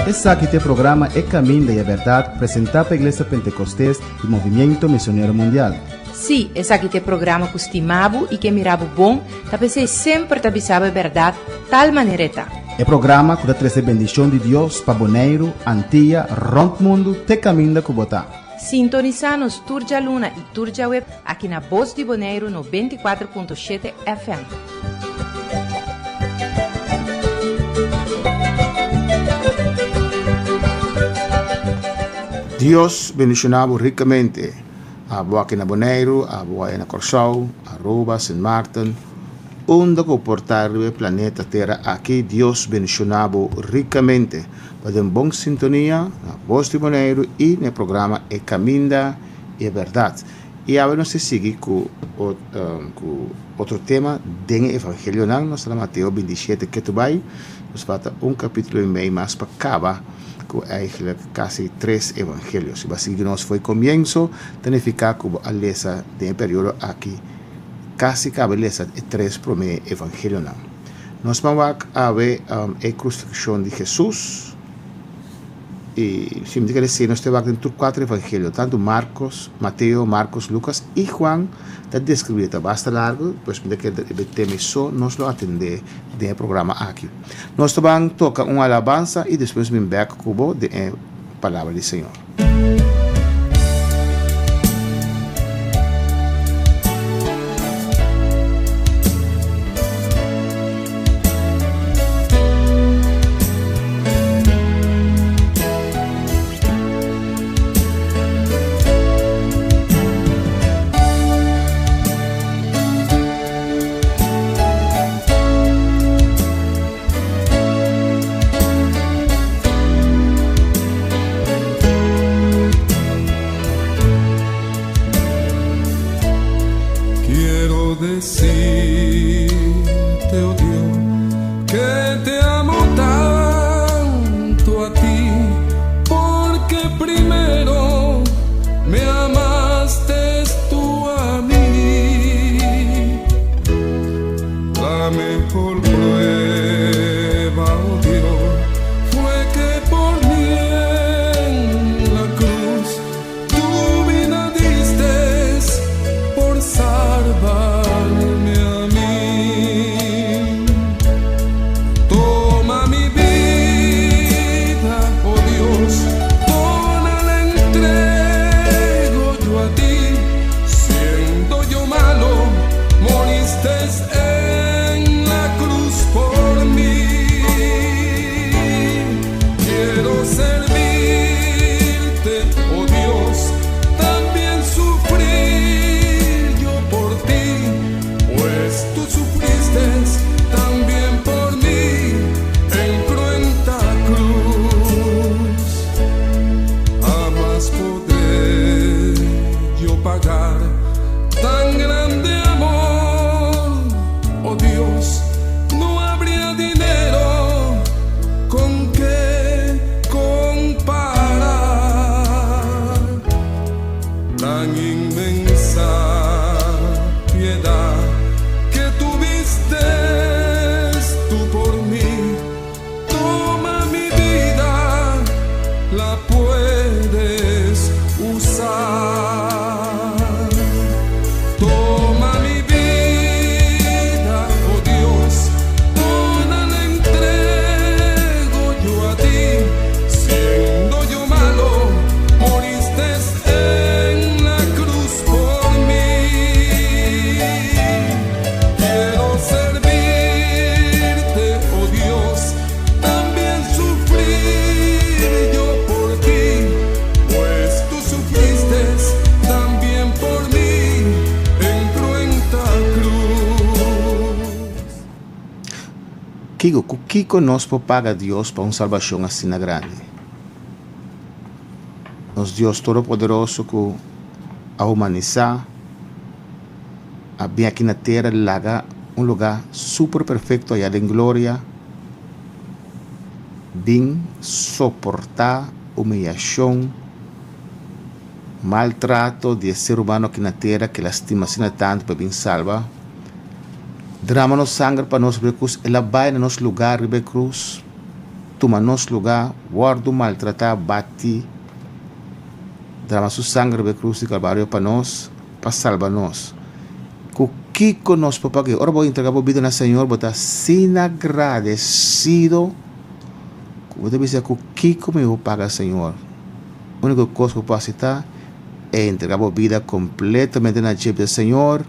Esse aqui é o programa É Caminho da Verdade, apresentado pela Igreja Pentecostés e Movimento Missionário Mundial. Sim, esse aqui é o programa que estimava e que mirava bom, para sempre te avisava a verdade, tal maneira tá. É programa que dá trazer bendição de Deus para Bonaire, Antilha, Rompe Mundo, te caminho da Cubotá. Sintoniza-nos Turja Luna e Turja Web aqui na Voz de Bonaire no 24.7 FM. Dios bendicionado ricamente a boa aqui na Bonaire, a boa na Corsau, Aruba, St. Martin, onde comportar o planeta Terra aqui Deus bendicionado ricamente para uma boa sintonia na Voz de Bonaire e no programa É Caminho da Verdade. E agora nós seguimos com outro tema do Evangelho, nós estamos Mateus 27 que tu vai, nós falta capítulo e meio mais para acabar com eigenlijk quase 3 evangelhos. E assim que nós foi começo, tem ficar com a lesa de período aqui, quase cabe lesa 3 primeiros evangelhos. Nós vamos a ver a crucifixião de Jesus. E se me dizer, nós temos aqui 4 evangelhos, tanto Marcos, Mateus, Marcos, Lucas e Juan, está descrito bastante largo, pois me dizer que o tema só nós lo atender do programa aqui. Nós vamos tocar uma alabança e depois me back cubo de palavra do Senhor. Kiko nos paga Deus para uma salvação assim grande. Nos Deus Todo-Poderoso que a humanizar, a bem aqui na terra, laga um lugar super perfeito allá em glória, bem suportar humilhação, maltrato de ser humano aqui na terra que lastima assim tanto para bem salva. Derrama nos sangre para nos cruz, ela vai na nos lugar ribe cruz, toma nos lugar, guarda maltratar, bate, derrama su sangre ribe cruz de Calvário para nós, para salvar nós. O que nós papai, ora vou entregar a vida na Senhor, botar sin agradecido, vou dizer que o que me vou pagar Senhor. A única coisa que eu posso citar é entregar a vida completamente na jeep do Senhor.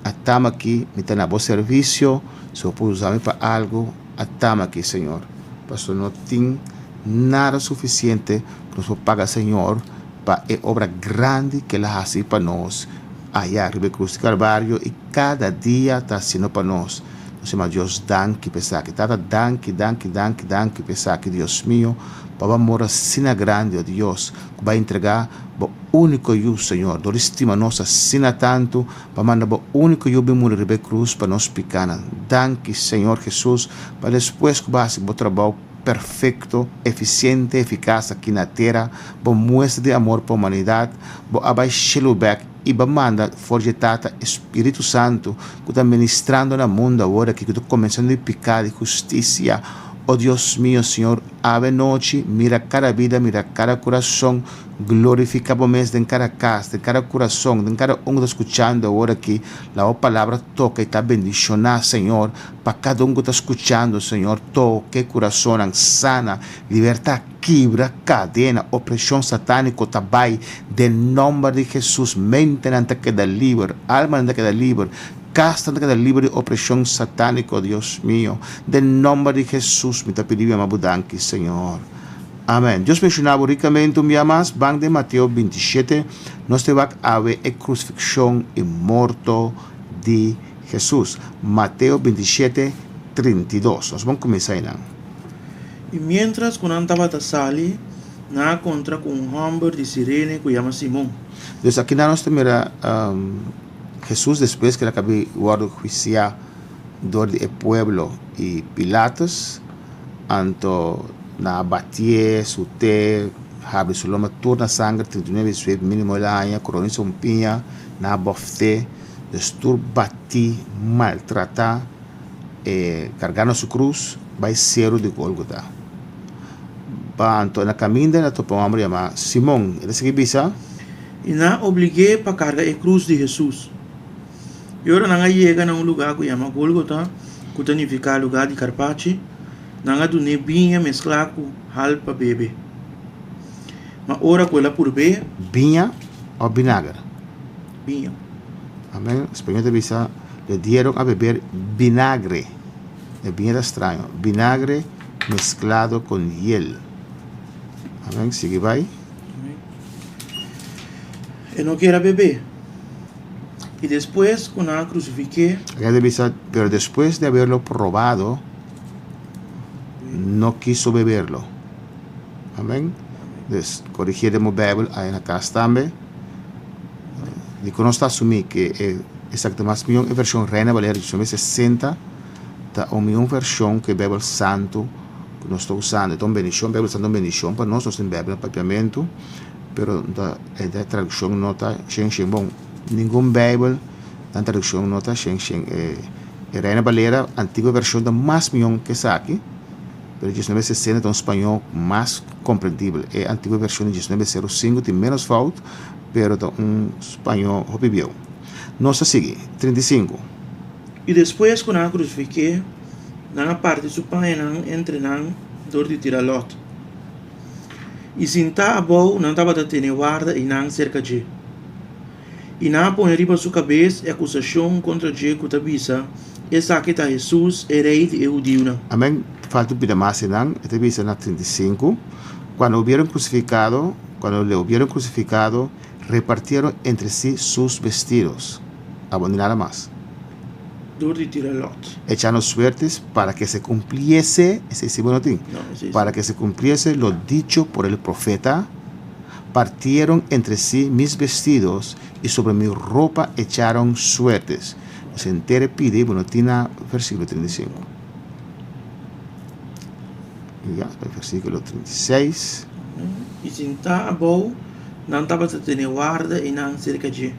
Atama aqui, me está na bom serviço, se eu puder usar para algo, atama aqui, Senhor. Pastor, não tem nada suficiente que nós pagar, Senhor, para a obra grande que Ele faz para nós, allá, Ribe Cruz de Calvário, e cada dia está sendo para nós. Nós chamamos Deus, danke, pensar que está danke, pensar que Deus meu, para morar sina grande, ó Deus, que vai entregar o único eu, Senhor, do estima nossa sina tanto, para mandar o único eu bem morrer Ribe Cruz para nós pecanas. Danke, Senhor Jesus, para depois que vai o trabalho perfeito, eficiente, eficaz aqui na terra, para mostra de amor para a humanidade, para abaixar o back e para mandar forjetata Espírito Santo que está ministrando no mundo agora, que está começando a pecar de justiça. Oh Deus meu, Senhor, ave noite, mira cada vida, mira cada coração, glorifica por mês de cada casa, de cada coração, de cada está escutando agora que a palavra toca e está bendicionando, Senhor, para cada que está escutando, Senhor, toque coração, sana, liberta, quebra, cadena, opressão satânica, tabai, de nome de Jesus, mente não te queda livre, alma não te queda livre, casta não te queda livre de opressão satânica, Deus meu, de nome de Jesus, me te pedimos abudanque, Senhor. Amém. Deus mencionava ricamente, me amas, bang de Mateus 27, nós temos a ver a crucifixão e morto de Jesus. Mateus 27, 32. Nós vamos começar aí. E mientras quando estava a sali, na contra com homem de Sirene que chama Simão. Então aqui nós temos Jesus depois que ele acabou de juiciar do pueblo e Pilatos, anto na batie, sute, abre sua loma toda sangue, 39 vezes mínimo lá, coroniza pinha, na bofte, destur bati, maltratar, carregando sua cruz, vai ser de Gólgota. Anto na caminho na topa um homem chamado Simão, ele se bisa e na obriguei para carregar a cruz de Jesus. E agora não chega a lugar que chama Gólgota, que significa lugar de carpaccio, não do nebinha mesclar com hal para bebê. Mas ora que ela por bebê, vinha ou vinagre. vinha. Amém. Espanhol de bisa le dieron a beber vinagre. É bem estranho. Vinagre mesclado com hiel. Amém. Sigue vai. E não queria beber. E depois, quando a crucifiquei, pero después de haberlo probado, no quiso beberlo. Amén. Corrigiremos Bible ahí en la casa también. Y no está asumido que exactamente más una versión Reina Valera 1960, está una versión que Bible Santo que no está usando. Entonces, bendición, Bible Santo bendición para nosotros en Bible papiamento, pero la traducción no está bon. Ningún Bible, la traducción no está Reina Valera, antigua versión de más millón que está aquí. Pero 1960 é um espanhol mais compreensível. É a antiga versão de 1905, tem menos falta, pero é um espanhol horrível. Nossa sigue, 35. e depois, quando a crucifiquei, na parte superior, entre na dor de tiralot. E sentar a boa, não estava a ter guarda e não cerca de. E na põe riba sua cabeça, acusação contra de que tabisa, essa que está Jesus, é rei de Eudiuna. Amém. Falta um pouco mais, não? Esta vez na 35. Quando le hubieron crucificado, repartieron entre sí sus vestidos. Abondinar más. Dor de tiralot. Echando suertes para que se cumpliese, para que se cumpliese lo dicho por el profeta. Partieron entre sí mis vestidos y sobre mi ropa echaron suertes. Se entere pide, bueno, tiene versículo 35. Ya, el versículo 36. E sentar a boa, não estava a ter guarda e não cerca de.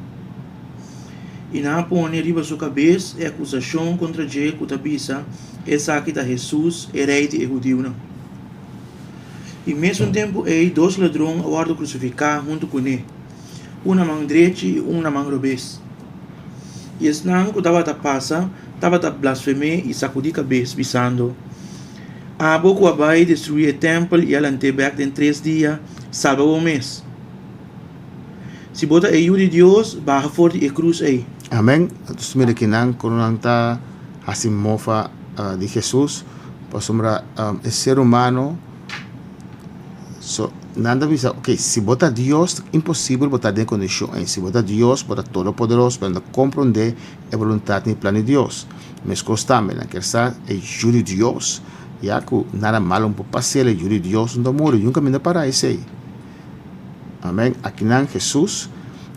e na pone riba sua cabeça e acusação contra ele que tabisa essa que tá Jesus é rei de judeu não. E mesmo tempo dois ladrões aguardam crucificar junto com ele, uma mão direita e uma mão revés. E esse não que estava passa, estava blasfemar e sacudir a cabeça, pensando: a boca vai destruir o templo e ela antebac em 3 dias, salva o mês. Se bota a ajuda de Deus, barra forte e cruz aí. Amém. Terus mira que não quando tá assim mofa de Jesus, para sombra o ser humano. So, nada bisa, ok, se bota Deus, impossível botar de condições. Se bota Deus, bota todo poderoso para compreender a vontade e o plano de Deus. Mas também, na quersa é júri de Deus, e que nada malo pode passar, é júri de Deus, não morre, nunca me dá para isso aí. Amém. Aqui não, Jesus,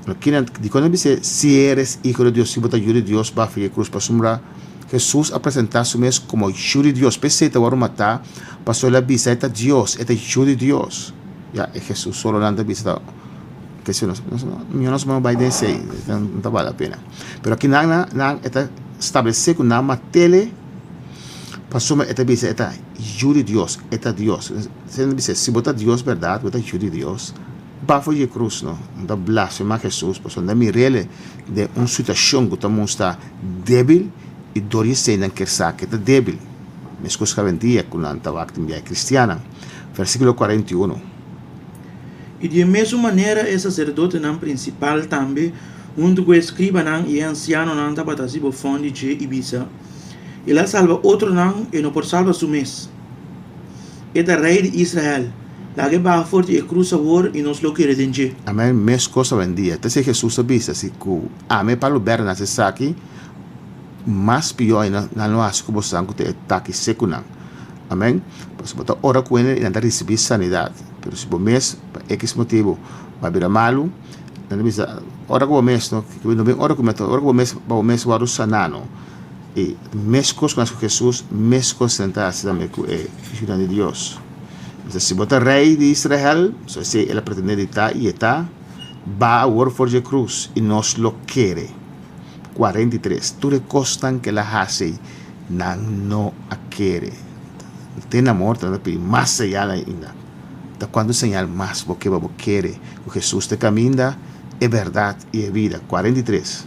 aqui não, de quando dice, se eres hijo de Deus, se bota júri de Deus, vai a cruz para sombra, Jesus apresentar-se mesmo como júri de Deus, pensei que agora matar, passou a visa, é Deus, é júri de Deus. Ya, é Jesus solo não visa, que se não vai descer, não vale a pena. Pero aqui não é estabelecer que não matele, passou a visa, é júri de Deus, é Deus. Se botar Deus verdade, botar júri de Deus, vai fazer cruz, não? Não blasfemar Jesus, passou a mirele de uma situação que estamos está débil, e dori se não quer saber que é débil. Mas coisa que vendia com a antavactimia cristiana. Versículo 41. E de mesma maneira, o sacerdote não principal também, junto com o escriba não e o anciano não estava trazendo fonte de Ibiza. Ele salva outro não e não pode salvar su mês. É o rei de Israel. Lá que vai forte e cruza o e nos lo quer redencer. Amém. Mas coisa vendia. Então se Jesus avisa, se que amém para o berna se saque, mais pior não acho que você não tem ataque seco não. Amém? Você botar ora com ele e não receber sanidade. Mas se o mês, por X motivo, vai virar malo, não diz, ora com o mês, não vem ora com o mês vai sanando. E mês coisa com Jesus, mês coisa sentar-se também com a ajuda de Deus. Então se botar rei de Israel, se ele pretende estar e está, vai a orar por a cruz e nos lo quer. 43. Tu recostan que la hace no a quiere. Tem amor, também mais señal ainda. Da quando señal mais porque você quer. O Jesus te caminha é verdade e é vida. 43.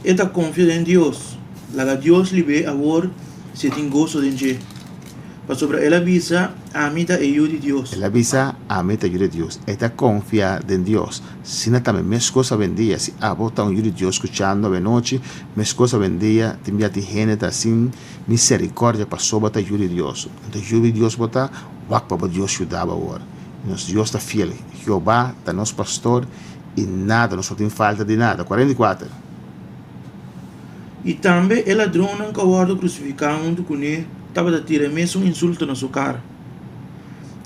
Esta confia em Deus. La Deus lhe vê agora se tem gozo de Deus. Para sobre ela avisa a mim da ajuda de Deus. Ela avisa a mim da ajuda de Deus. Esta confia em Deus. Se não também mais coisa vendia, se a bota um ajuda de Deus escutando a noite, mais coisa vendia, tem de gente assim misericórdia para sobre a ajuda de Deus. Então ajuda de Deus bota, para Deus ajudava agora. Nosso Deus está fiel. Jeová está nosso pastor e nada, não tem falta de nada. 44. E também o ladrão não acabou crucificado junto com ele, estava a tirar mesmo insulto na sua cara.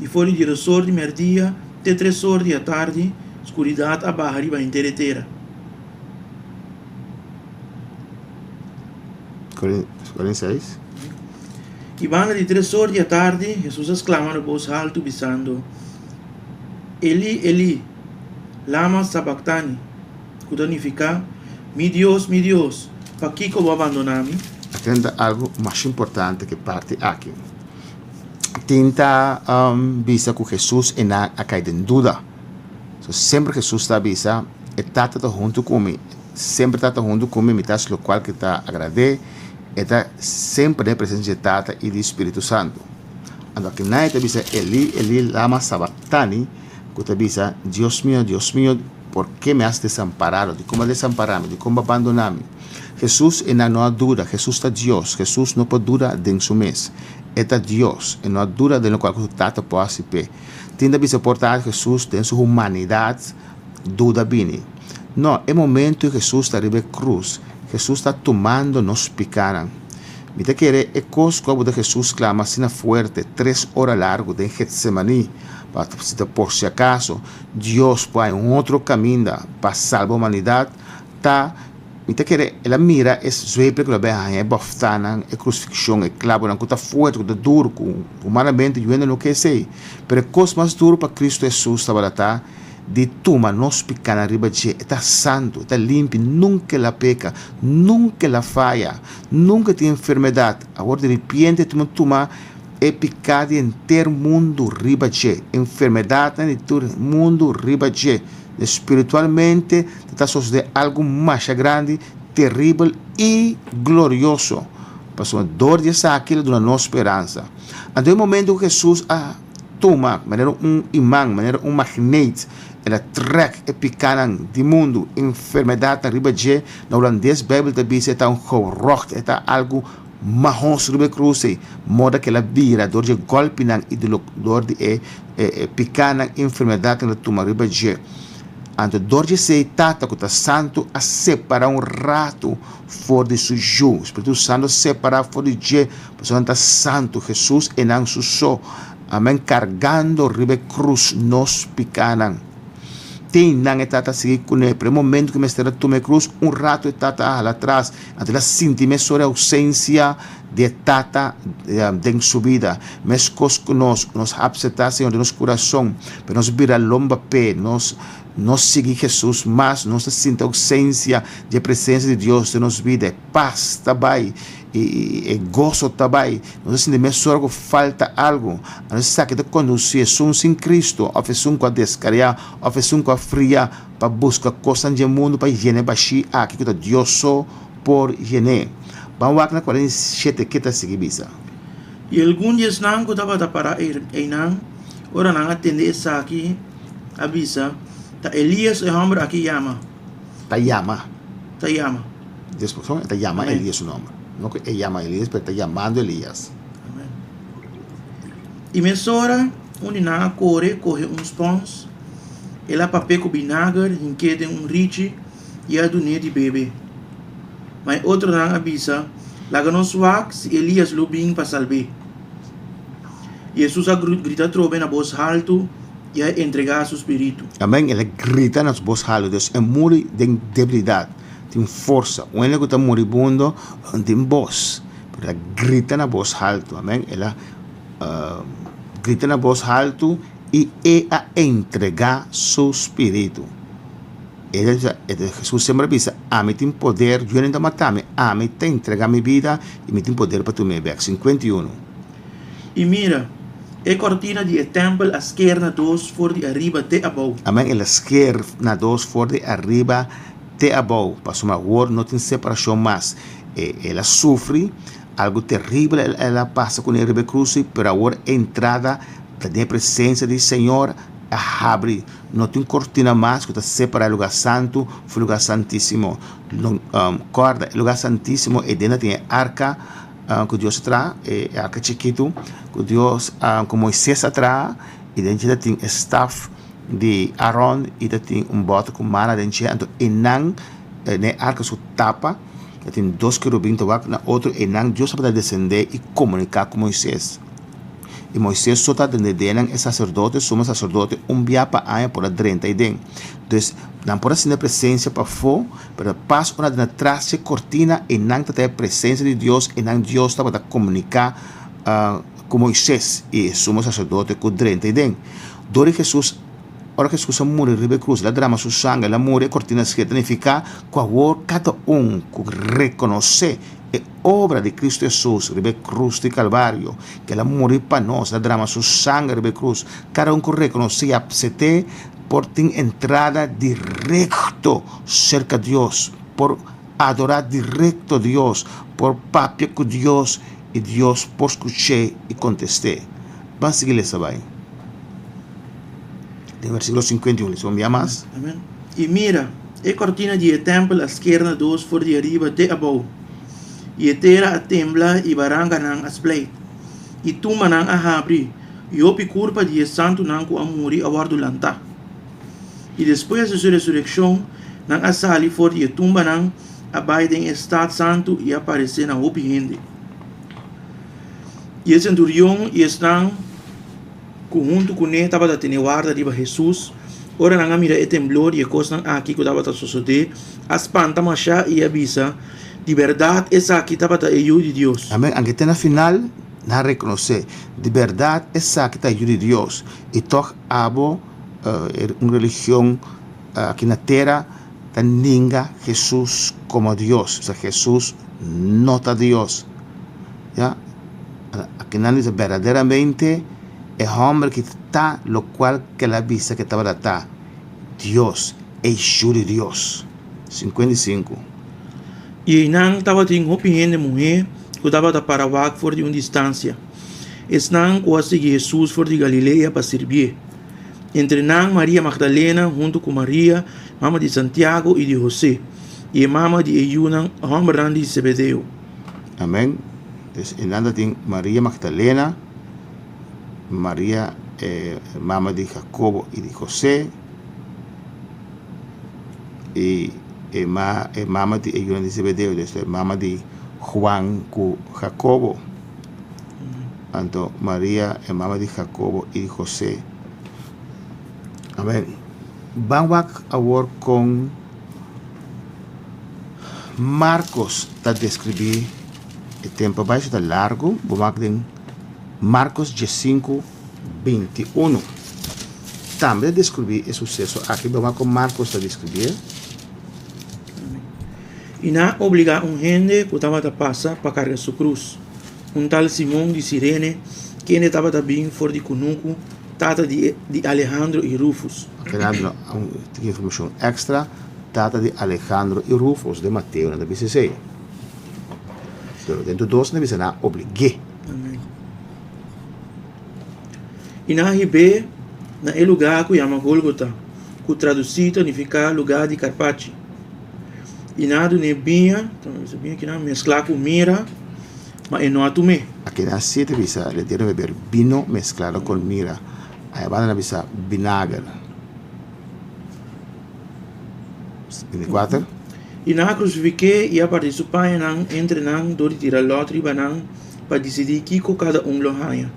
E foi de sorte de merdia, até 3 horas da tarde, escuridade a barra riba inteira. 46. E banda de 3 horas da tarde, Jesus exclama na voz alta, dizendo: Eli, Eli, lama sabachthani, que significa: mi Deus, para que eu vou abandonar-me? Atenda algo mais importante que parte aqui. Tenta visa que Jesus é na a cair em dúvida. So, sempre Jesus está visa, está junto comigo. Sempre está junto comigo, me lo qual que está agradece, está sempre na presença de Tata e do Espírito Santo. Quando aqui na está visa, Eli, lama sabachthani, que está visa, Deus mío, ¿por qué me has desamparado? ¿De cómo desampararme? ¿De cómo abandonarme? Jesús no dura, Jesús está Dios, Jesús no puede durar en su mes. Está Dios, y no dura de lo cual su tata puede hacer. Tiene que soportar Jesús en su humanidad, duda viene. No, el momento en Jesús está arriba de cruz, Jesús está tomando nos picaran. Mira que el cosco de Jesús clama sin fuerte, 3 horas largo de Getsemaní. Por si acaso, Dios pone un otro camino para salvar la humanidad. Mira que ela mira esse zwepel que ela é boftanan, é crucifixião, é clavo, não está forte, está duro, humanamente, eu ainda não quer sei. Mas a coisa mais dura para Cristo Jesus estava lá, de tuma nos picana riba je, está santo, está limpio, nunca la peca, nunca la falla, nunca tiene enfermedad. Ahora de repente tuma é picado em ter mundo riba je, enfermedade em ter mundo riba je. Espiritualmente está sucedendo algo mais grande, terrível e glorioso. Passou dor de essa aquilo de uma esperança. Até o momento que Jesus toma, maneira imã, maneira magnete, ela trek e picana de mundo, enfermidade riba je, na holandês Bíblia também está gerocht, está algo mahons riba cruze, moda que ela vira, dor de golpe nang e dor de picana enfermidade na toma riba je. Anto dor de sei tata que está santo a separar rato fora de seu jugo. Espírito Santo separar fora de je, pessoa está santo, Jesus e não su amém, cargando ribe cruz nos picanan. Tem nang tata seguir com ele, pero momento que me estará tome cruz, rato tata lá atrás, antes ela sentir sobre a ausência de tata de sua vida, mas nos absetar Senhor de nosso coração, para nos virar lomba pé, nos seguir Jesus, mas nos sinta a ausência de presença de Deus em nossa vida, paz também, e gozo também, nos sentimos sorgo, falta algo, nós sabemos que conduzir sem Cristo, oferecer com a descarga, oferecer com a fria, para buscar coisas do mundo, para llenar baixi, aqui que Deus só por llenar. Vamos lá na 47 que está seguindo. E alguns dias não que estava para não, ora não atender essa aqui, avisa, tá Elias é homem aqui llama. Tá llama. Después, tá llama Elias su nombre. No que él llama Elias, pero está llamando Elías. Amém. E mesora, onde não coge uns pães, ela papel com vinagre, enquete riche e a donia de bebê. Mas outro não avisa, lá nos wak se Elias lubing para salvar. Jesus grita trove na voz alto e a entregar seu espírito. Amém. Ele grita na voz alta, Deus é muri de debilidade, tem força. O único que está moribundo tem voz, ela grita na voz alta. Amém. Ela grita na voz alta e a entregar seu espírito. Jesus sempre avisa, a mim tem poder, eu não matar-me, a mim tem entregar minha vida e me tem poder para tu me ver. 51. E mira, a cortina de templo à esquerda dos for de arriba te abou. Amém. Ela esquerda dos for de arriba te abou. Passou uma hora, não tem separação mais. Ela sofre algo terrível, ela passa com a cruz, pero agora entrada da presença do Senhor abre, não tem cortina mais que está separado o lugar santo, o lugar santíssimo. Corda, o lugar santíssimo e dentro tem a arca que Deus traz, a arca chiquito, que Deus, que Moisés traz, e dentro tem staff de Aaron, e tem bote com mana dentro, então e não, a arca se tapa, tem dois querubins, na outro, e não, Deus vai descender e comunicar com Moisés. E Moisés só está dentro de sacerdote, somos sacerdote, dia para ano por 30 dias. Então, não pode ser presença para fora, mas passa uma de trás de cortina e não tem a presença de Deus, e não Deus está para comunicar com Moisés, e somos sacerdote com 30 dias. Dore Jesus, ora que Jesus morre ribe cruz, ela drama su sangue, ela morre, cortina esquerda, significa que cada que reconhecer a obra de Cristo Jesus, ribe cruz de Calvário, que ela morreu para nós, ela drama su sangue, ribe cruz, cada que reconhecer, aceitar, por ter entrada directo cerca de Deus, por adorar directo a Deus, por papia com Deus, e Deus por escuchar e contestar. Vamos seguir essa vai. Em versículo 51, ¿se envía más? Amén. Y mira, a cortina de templo a esquerda dos for de arriba te abou. E etera a tembla e baranga nang asplay. E tu manang a abri. E o picurpa de santo nang ko amuri a wardulanta. E depois de sua ressurreição, nang a sali for de tumba nang abide em estado santo e aparecer na opi gente. E o centurião e estão junto com ele estava a ter guarda de Jesus. Ora nang mira e temblor e coisa aqui que estava a suceder. As panta macha e avisa. De verdade, essa aqui estava a ajuda de Deus. Amém. Aunque tem na final, não reconhecer. De verdade, essa aqui está a ajuda de Deus. E toca abo una religión aquí en la tierra, ninga Jesús como Dios. O sea, Jesús no está Dios. ¿Ya? Aquí no dice verdaderamente el hombre que está, lo cual que la vista que estaba está. Dios, el hijo de Dios. 55. E nang estava tem opinião de mulher que estava da Parawak for de uma distância. Esnang quase que Jesus for de Galileia para servir. Entre nang Maria Magdalena junto com Maria, mama de Santiago e de José, e mama de Eyunang, homem de Zebedeu. Amén. Entonces, en anda tem Maria Magdalena, Maria, mama de Jacobo e de José, e mama de Eyunang de Zebedeu, desde mama de Juan com Jacobo. Então, Maria é mama de Jacobo e de José. Amém. Vamos agora com Marcos, para descrever o tempo baixo da largo. Vamos ver Marcos 15, 21. Também descrever o sucesso aqui. Vamos com Marcos para descrever. E na obrigar gente que estava a passar para carregar sua cruz. Tal Simão de Cirene, que ainda estava também fora de Cunuco, tata de Alejandro e Rufus. Aqui uma informação extra, tata de Alejandro e Rufus, de Mateus, na 16. Então, dentro dos, não na obrigue. Amém. E na Ribe, na lugar que chama Golgota, que traduzido significa lugar de Carpacci. E na do nebinha, então, que não mesclar com mira, mas não atume. Aqui na 7 visa, le dieron beber vino mezclado con mira. Aí van a visa vinagre. 24. E na crucifique e a participar entre nang do tirar lotri banang para decidir que cada lo haya.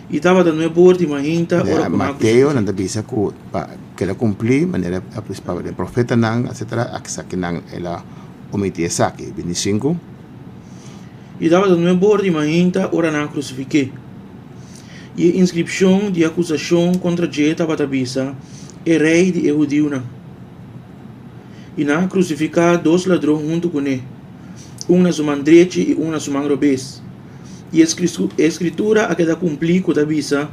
E estava dando um borde de mahinta ora Mateo nanda visa que ela cumprir maneira a principal de profeta nang etc. Aqui nang ela omitia saque 25. E estava dando um borde de mahinta ora na crucifique. E a inscrição de acusação contra Jesus estava tabisa é rei de Eudeu. E na crucificar dois ladrões junto com ele, na sua mão direita e na sua mão revés. E a escritura a que da cumprir com a tabisa,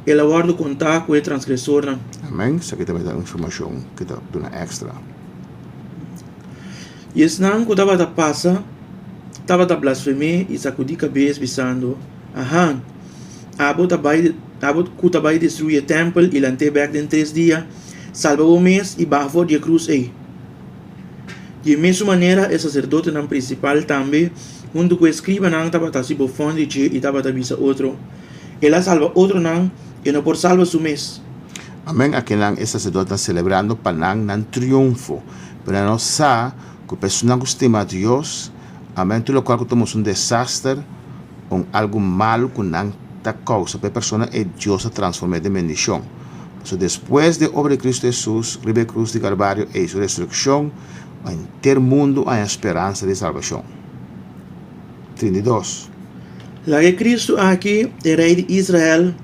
ela guarda contar com o transgressor. Amém. Isso aqui também dá informação que dá uma extra. E esse não que estava a passar, estava a blasfemar e sacudir a cabeça, pensando: aham, abo que vai destruir o templo e lante back em 3 dias, salva o mês e barra de cruz aí. De mesma maneira, o sacerdote não principal também, junto com o escriba não estava a se bofando e estava a avisar outro. Ela salva outro não, e não por salva o mês. Amém. Aqui não, o sacerdote está celebrando para não triunfo. Para não saber que a pessoa não estima a Deus. Amém. Tudo o qual que temos desastre, algo malo que não está causa para a pessoa e Deus a transforma de bendição. So, depois de obra de Cristo Jesus, ribe cruz de Calvário e sua ressurreição, em ter mundo há esperança de salvação. 32. Lá que Cristo aqui, o rei de Israel,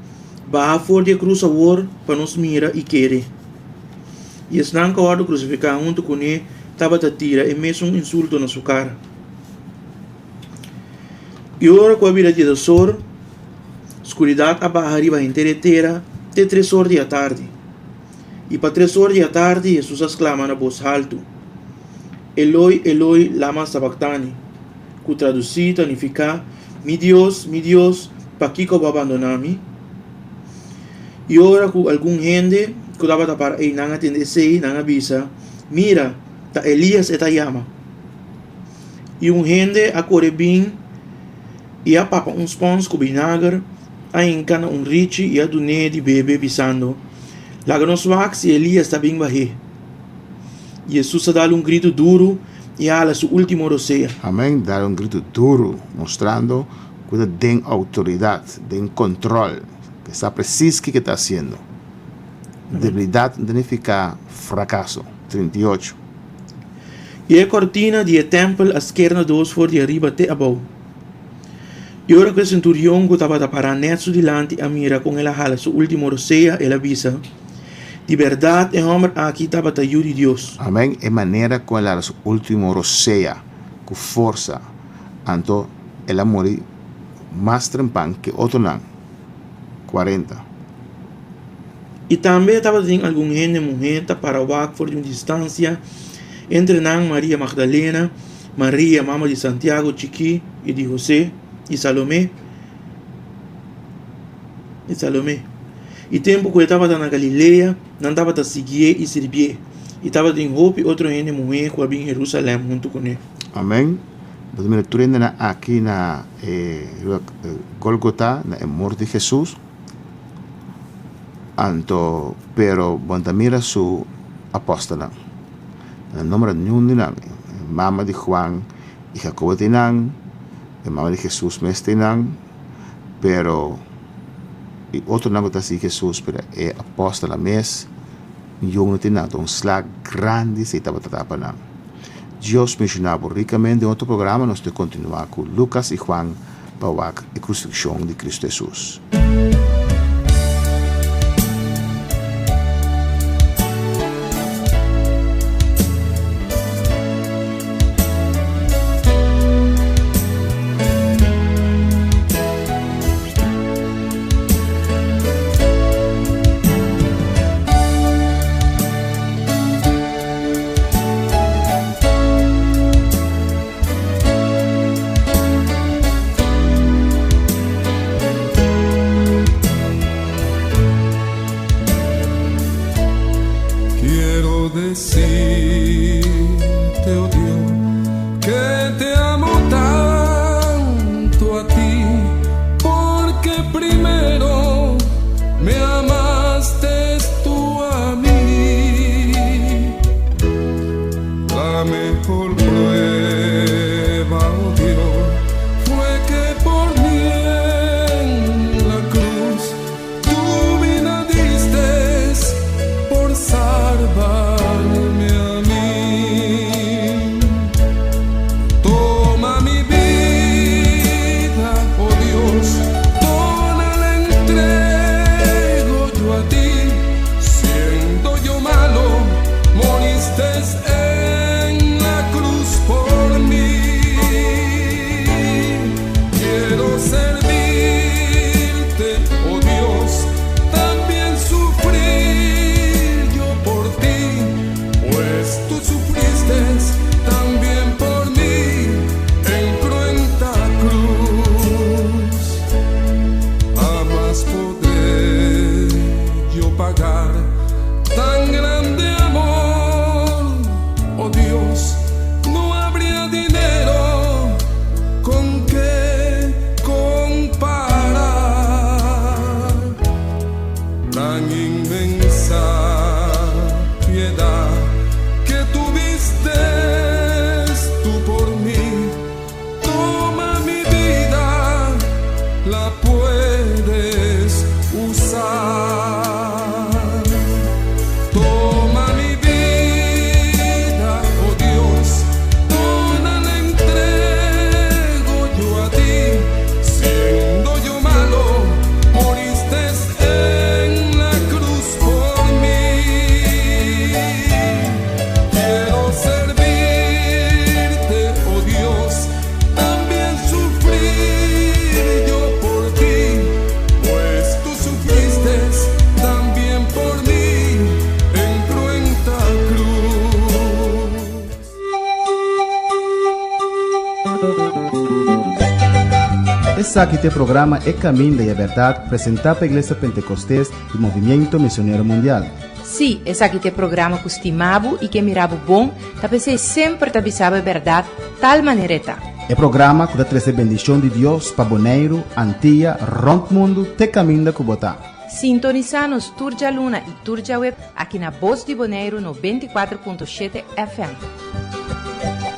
vai fora de cruz a war para nos mira e querer. E esse não acabado crucificar junto com ele, estava a tirar e mesmo insulto na sua cara. E ora com a vida de Deus, escuridade abarra inteira de 3 horas da tarde. E para 3 horas da tarde, Jesus exclama na voz alta: Eloi, Eloi, lama sabachthani, que traduzido significa: mi Dios, para que eu abandonar-me? E ora com algum gente que estava para aí não atender-se, não avisa: mira, tá Elias está chama. E gente a correr bem e a papa pães com vinagre, a encana riche e a doné de bebê pisando. Lá que nos wax e Elias está bem barré. Jesus dá grito duro e ela sua última roceia. Amém. Dá grito duro, mostrando que tem autoridade, tem controle, que sabe preciso o que está fazendo. Debilidade significa fracasso. 38. E a cortina do templo à esquerda dos for de arriba até abaixo. E ora que o centurião que estava a parar neto delante a mira com ela hala sua última roceia, ela avisa: De verdade é homem aqui estava te ayuda Deus. Amém. É maneira com ela último roceia, com força. Então, ela morre mais trempan que outro não. 40. E também estava tendo algum gente mulher para o ar por uma distância entre Maria Magdalena, Maria, mama de Santiago, Chiqui, e de José, e Salomé. E tempo que eu estava na Galileia, não estava a seguir e servir. E estava em roupa e outra gente mulher que havia em Jerusalém junto com ele. Amém. Nós estamos aqui na Golgotha, na morte de Jesus. Anto, pero bontamira su apóstola. El nombre de Nundinan, mama de Juan y Jacobo tinan, mama de Jesús mes tinan, pero y otro nango así Jesús, pero apóstola mes, yo no tinan, un slag grande se estaba tratando. Dios mencionaba ricamente en otro programa, nos de continuar con Lucas y Juan para la crucifixión de Cristo Jesús. Essa aqui tem programa É Caminho da Verdade, apresentado pela Igreja Pentecostés e Movimento Missionário Mundial. Sim, esse aqui tem programa que estimava e que mirava bom, talvez sempre te avisava a verdade, tal maneira está. É programa que traz a bendição de Deus para Bonaire, Antilha, Ronco Mundo, te caminho da Cubotá. Sintoniza-nos Turja Luna e Turja Web aqui na Voz de Bonaire no 24.7 FM.